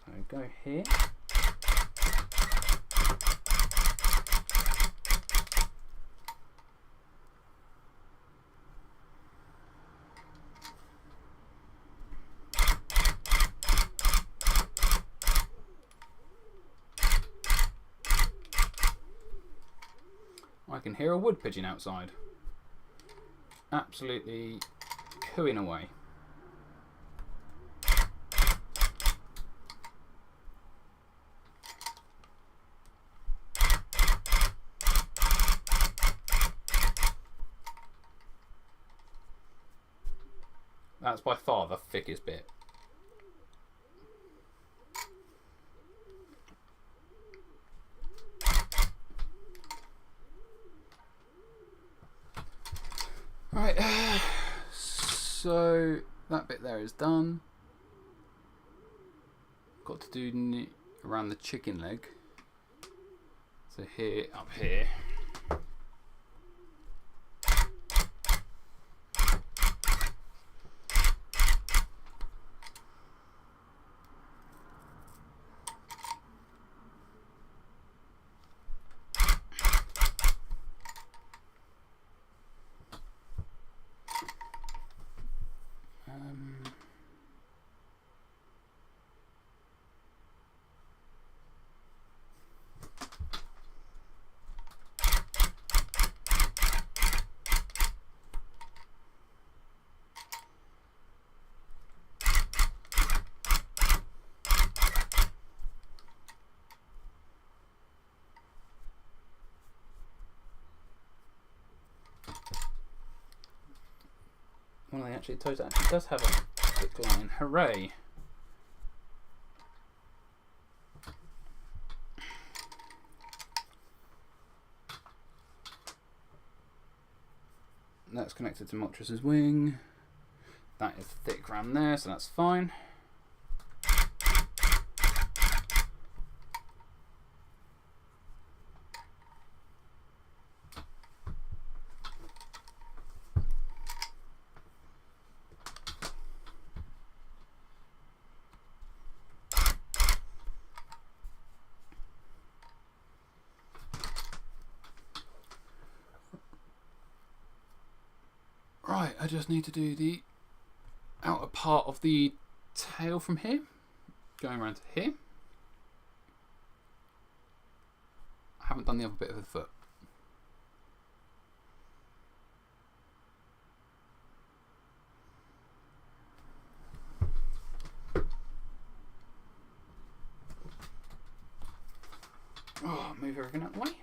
So go here. I can hear a wood pigeon outside. Absolutely cooing away. That's by far the thickest bit. Right, so that bit there is done. Got to do around the chicken leg. So here, up here. One of the actually toes actually does have a thick line. Hooray! That's connected to Moltres' wing. That is thick around there, so that's fine. Right, I just need to do the outer part of the tail from here, going around to here. I haven't done the other bit of the foot. everything out of the way.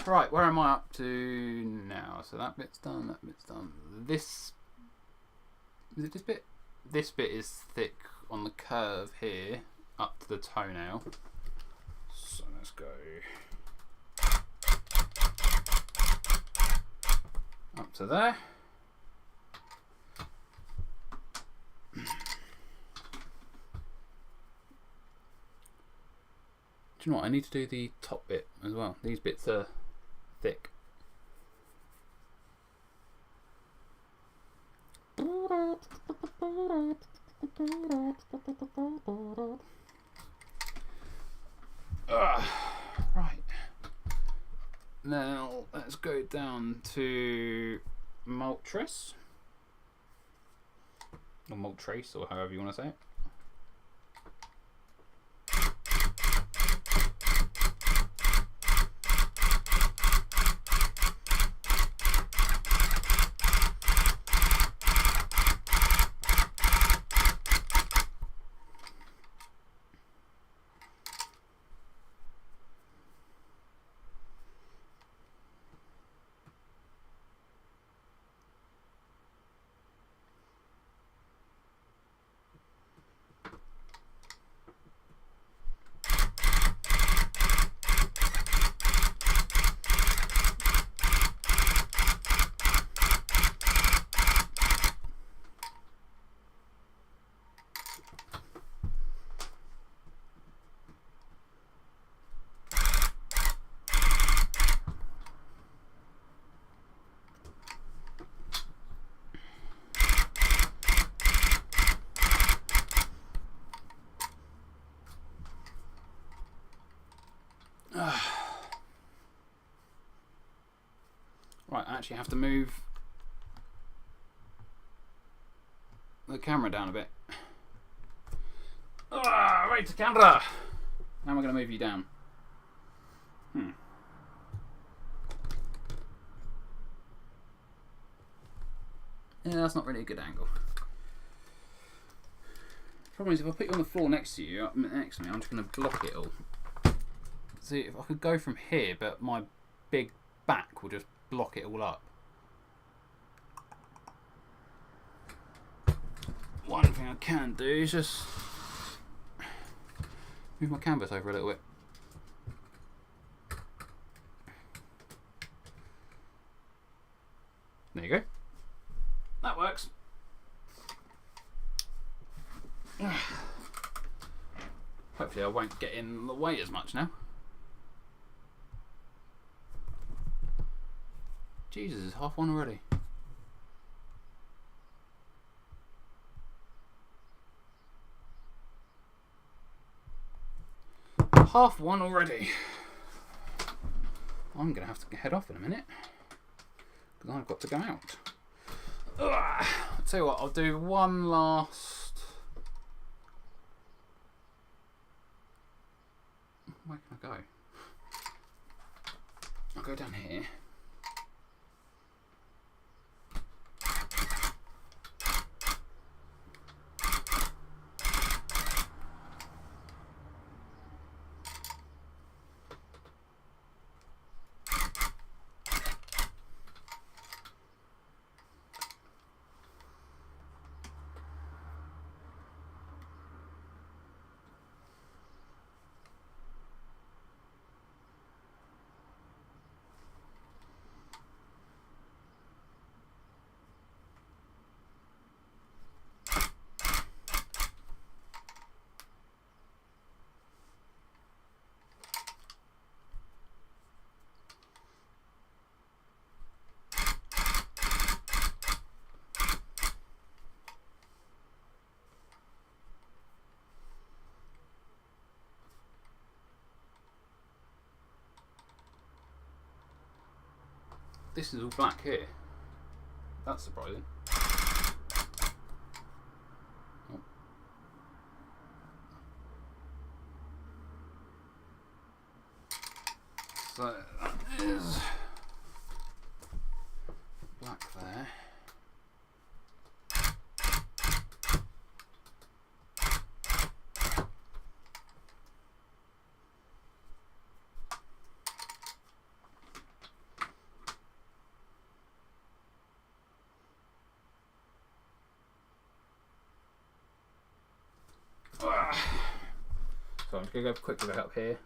Right, where am I up to now? So that bit's done, that bit's done. This... Is it this bit? This bit is thick on the curve here, up to the toenail. So let's go... up to there. Do you know what? I need to do the top bit as well. These bits are thick. Right. Now let's go down to Moltres. Or Moltres, or however you want to say it. Right, I actually have to move the camera down a bit. Right to camera! Now we're going to move you down. Yeah, that's not really a good angle. Problem is, if I put you on the floor next to me, I'm just going to block it all. See, if I could go from here, but my big back will just block it all up. One thing I can do is just move my canvas over a little bit. There you go. That works. Hopefully I won't get in the way as much now. Jesus, it's 1:30 already. Half one already. I'm going to have to head off in a minute because I've got to go out. I'll tell you what, I'll do one last... Where can I go? I'll go down here. this is all black here. That's surprising. Oh. So that is black there. So I'm just going to go quick look up here.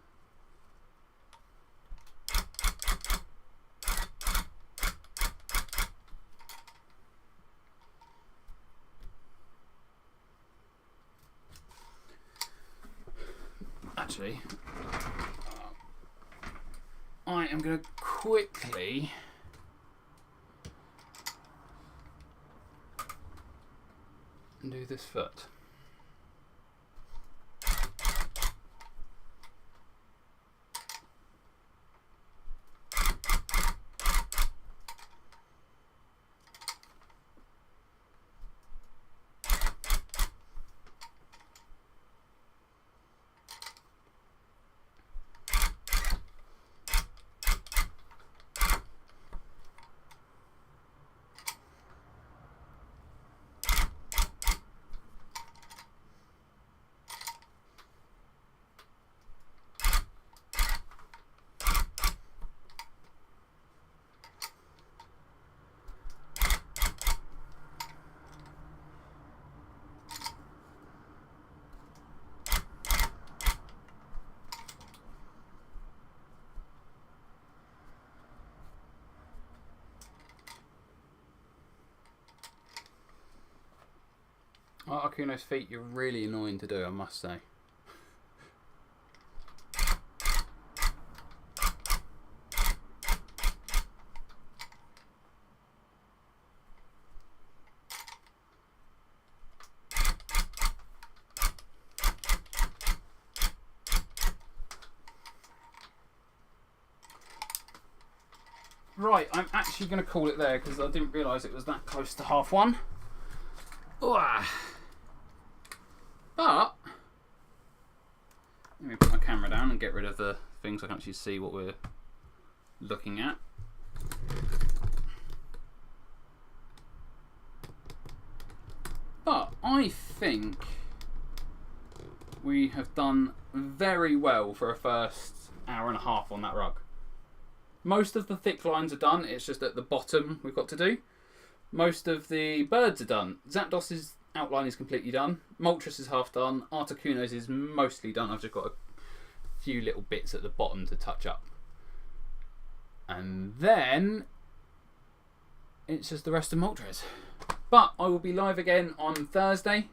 Actually, I am going to quickly do this foot. Articuno's feet, you're really annoying to do, I must say. Right, I'm actually going to call it there because I didn't realise it was that close to half one. But let me put my camera down and get rid of the things so I can actually see what we're looking at. But I think we have done very well for a first hour and a half on that rug. Most of the thick lines are done, it's just at the bottom we've got to do. Most of the birds are done. Zapdos's outline is completely done. Moltres is half done. Articuno's is mostly done. I've just got a few little bits at the bottom to touch up. And then it's just the rest of Moltres. But I will be live again on Thursday.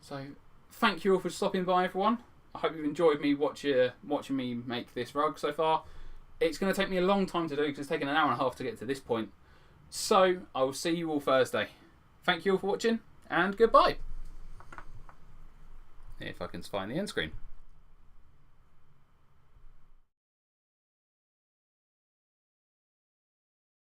So thank you all for stopping by, everyone. I hope you've enjoyed me watching me make this rug so far. It's going to take me a long time to do because it's taken an hour and a half to get to this point. So I will see you all Thursday. Thank you all for watching and goodbye. If I can find the end screen.